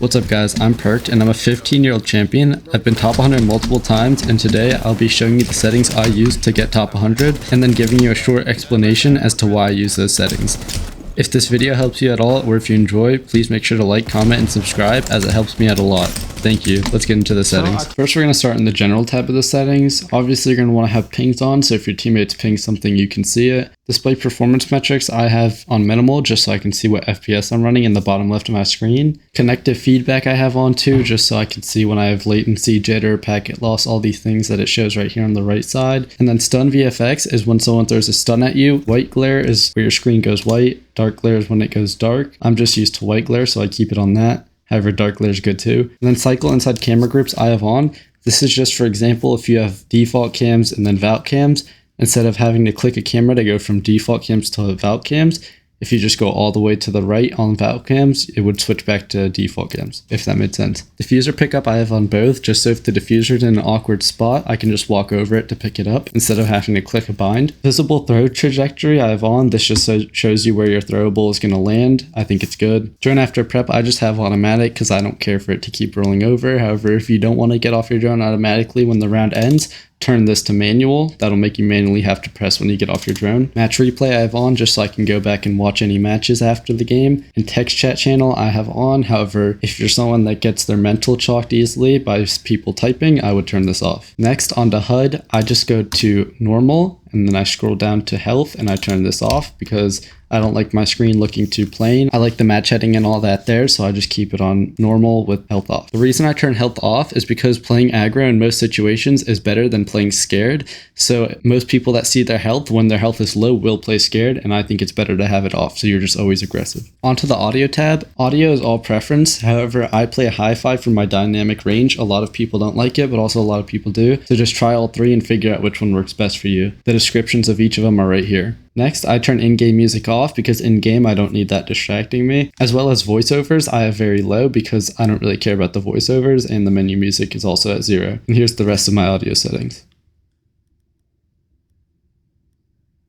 What's up guys, I'm Perked and I'm a 15-year-old champion. I've been top 100 multiple times and today I'll be showing you the settings I use to get top 100 and then giving you a short explanation as to why I use those settings. If this video helps you at all or if you enjoy, please make sure to like, comment, and subscribe as it helps me out a lot. Thank you. Let's get into the settings. First, we're going to start in the general tab of the settings. Obviously, you're going to want to have pings on, so if your teammates ping something, you can see it. Display performance metrics, I have on minimal, just so I can see what FPS I'm running in the bottom left of my screen. Connective feedback I have on too, just so I can see when I have latency, jitter, packet loss, all these things that it shows right here on the right side. And then stun VFX is when someone throws a stun at you. White glare is where your screen goes white. Dark glare is when it goes dark. I'm just used to white glare, so I keep it on that. However, dark glare is good too. And then cycle inside camera groups I have on. This is just for example, if you have default cams and then vault cams, instead of having to click a camera to go from default cams to vault cams, if you just go all the way to the right on vault cams, it would switch back to default cams, if that made sense. Diffuser pickup I have on both, just so if the diffuser's in an awkward spot, I can just walk over it to pick it up instead of having to click a bind. Visible throw trajectory I have on. This just shows you where your throwable is going to land. I think it's good. Drone after prep I just have automatic because I don't care for it to keep rolling over. However, if you don't want to get off your drone automatically when the round ends, turn this to manual. That'll make you manually have to press when you get off your drone. Match replay I have on just so I can go back and watch any matches after the game. And text chat channel I have on. However, if you're someone that gets their mental chalked easily by people typing, I would turn this off. Next, onto HUD, I just go to normal and then I scroll down to health and I turn this off because I don't like my screen looking too plain. I like the match heading and all that there, so I just keep it on normal with health off. The reason I turn health off is because playing aggro in most situations is better than playing scared. So most people that see their health when their health is low will play scared, and I think it's better to have it off so you're just always aggressive. Onto the audio tab. Audio is all preference. However, I play a hi-fi for my dynamic range. A lot of people don't like it, but also a lot of people do. So just try all three and figure out which one works best for you. The descriptions of each of them are right here. Next, I turn in-game music off because in-game I don't need that distracting me. As well as voiceovers, I have very low because I don't really care about the voiceovers and the menu music is also at 0. And here's the rest of my audio settings.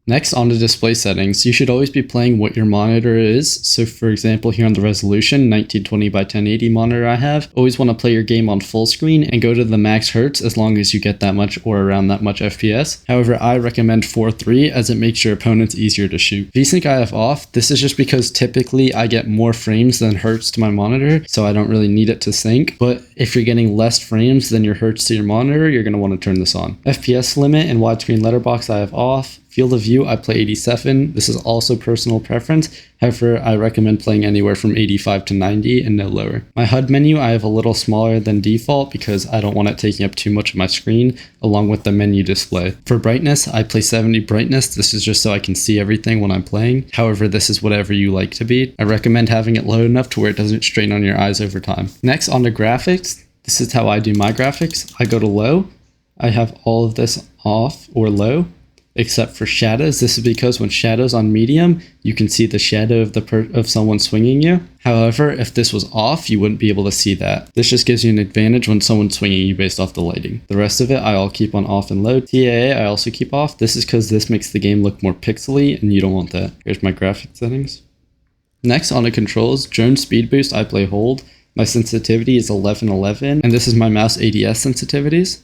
Next, on to display settings. You should always be playing what your monitor is. So for example, here on the resolution, 1920 by 1080 monitor I have, always want to play your game on full screen and go to the max hertz as long as you get that much or around that much FPS. However, I recommend 4:3 as it makes your opponents easier to shoot. VSync I have off. This is just because typically I get more frames than hertz to my monitor, so I don't really need it to sync. But if you're getting less frames than your hertz to your monitor, you're going to want to turn this on. FPS limit and widescreen letterbox I have off. Field of view, I play 87. This is also personal preference. However, I recommend playing anywhere from 85 to 90 and no lower. My HUD menu, I have a little smaller than default because I don't want it taking up too much of my screen along with the menu display. For brightness, I play 70 brightness. This is just so I can see everything when I'm playing. However, this is whatever you like to be. I recommend having it low enough to where it doesn't strain on your eyes over time. Next, on to graphics. This is how I do my graphics. I go to low. I have all of this off or low, except for shadows. This is because when shadows on medium, you can see the shadow of someone swinging you. However, if this was off, you wouldn't be able to see that. This just gives you an advantage when someone's swinging you based off the lighting. The rest of it, I all keep on off and low. TAA, I also keep off. This is because this makes the game look more pixely and you don't want that. Here's my graphic settings. Next, on to controls. Drone speed boost, I play hold. My sensitivity is 1111, and this is my mouse ADS sensitivities.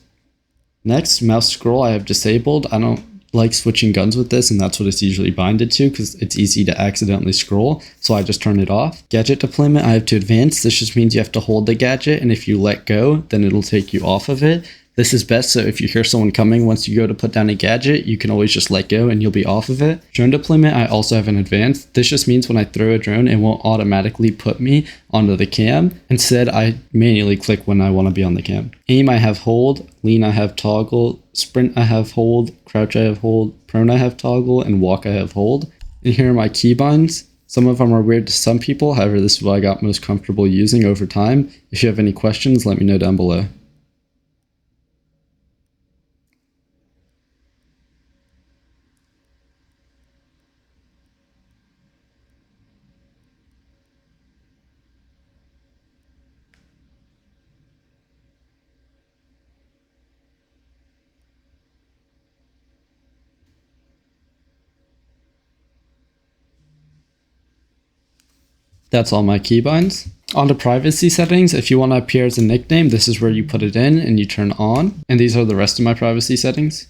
Next, mouse scroll I have disabled. I don't like switching guns with this, and that's what it's usually binded to because it's easy to accidentally scroll, so I just turn it off. Gadget deployment I have to advanced. This just means you have to hold the gadget, and if you let go, then it'll take you off of it. This is best, so if you hear someone coming once you go to put down a gadget, you can always just let go and you'll be off of it. Drone deployment I also have an advanced. This just means when I throw a drone, it won't automatically put me onto the cam. Instead, I manually click when I want to be on the cam. Aim I have hold, lean I have toggle, sprint I have hold, crouch I have hold, prone I have toggle, and walk I have hold. And here are my keybinds. Some of them are weird to some people, however this is what I got most comfortable using over time. If you have any questions, let me know down below. That's all my keybinds. On to privacy settings, if you want to appear as a nickname, this is where you put it in and you turn on. And these are the rest of my privacy settings.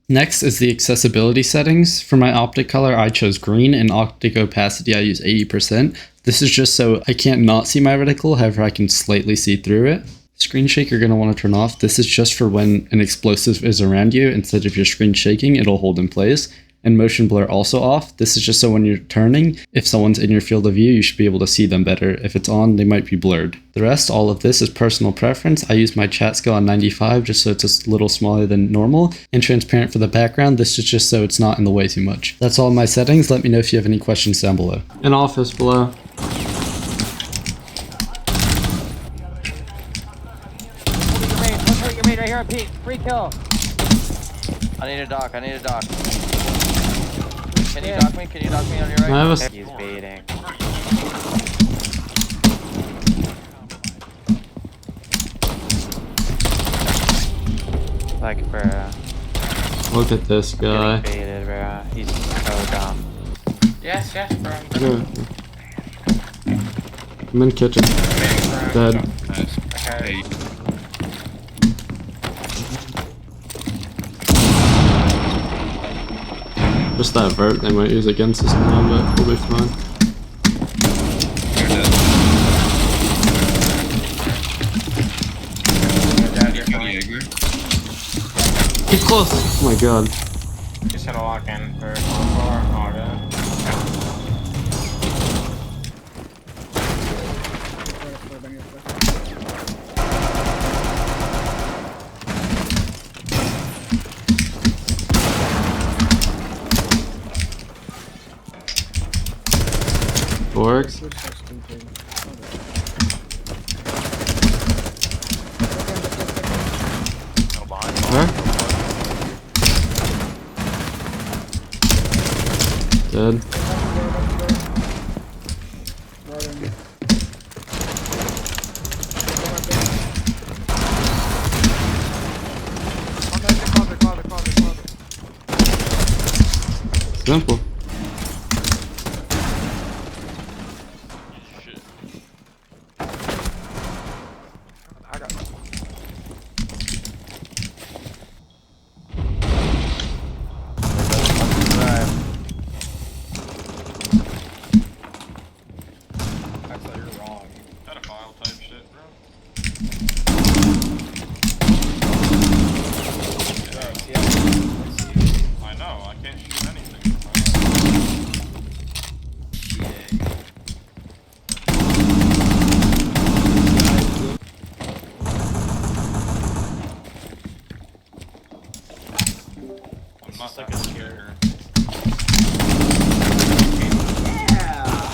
Next is the accessibility settings. For my optic color, I chose green, and optic opacity, I use 80%. This is just so I can't not see my reticle, however I can slightly see through it. Screen shake you're going to want to turn off. This is just for when an explosive is around you. Instead of your screen shaking, it'll hold in place. And motion blur also off. This is just so when you're turning, if someone's in your field of view, you should be able to see them better. If it's on, they might be blurred. The rest, all of this is personal preference. I use my chat scale on 95 just so it's a little smaller than normal. And transparent for the background. This is just so it's not in the way too much. That's all my settings. Let me know if you have any questions down below. An office below. Your mate right here on Pete. Free kill. I need a dock. Can you dock me? Can you dock me on your right? He's baiting. Like, bruh. Look at this guy. Getting baited, bruh. He's so dumb. Yes, bro. I'm in kitchen. Dead. Okay. Just that vert they might use against us now, but we'll be fine. He's close! Oh my god. Just had a lock in for oh, good. Works. Where? Dead. Simple.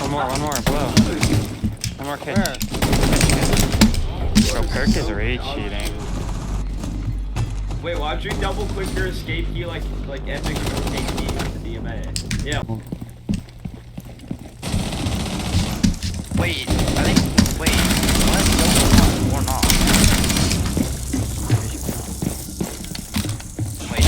One more, blow. One more kid. Bro, Kirk is rage cheating. Wait, why'd you double click your escape key like epic escape key with the DMA? Yeah. Wait, I think. Wait, what? Or not? Wait,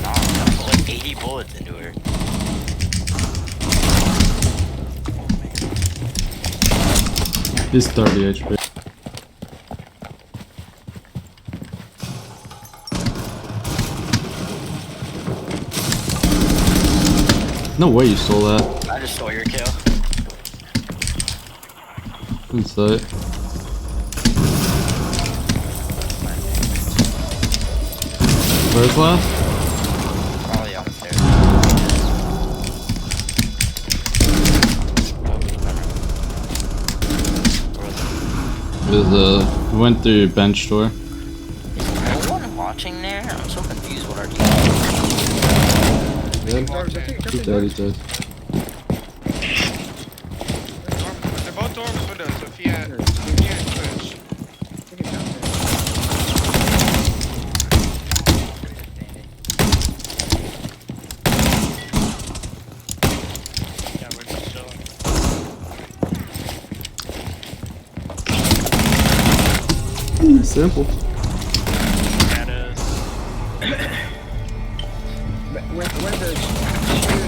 no, like 80 bullets into her. He's 30 HP. No way you stole that. I just stole your kill. Inside. Where's last? Probably upstairs. Went through bench door. Is no one watching there? I'm so confused what our team is. He's dead, he's dead. They're both door with windows, Sophia and Twitch. Yeah, we're just chilling. Simple. That is. one of those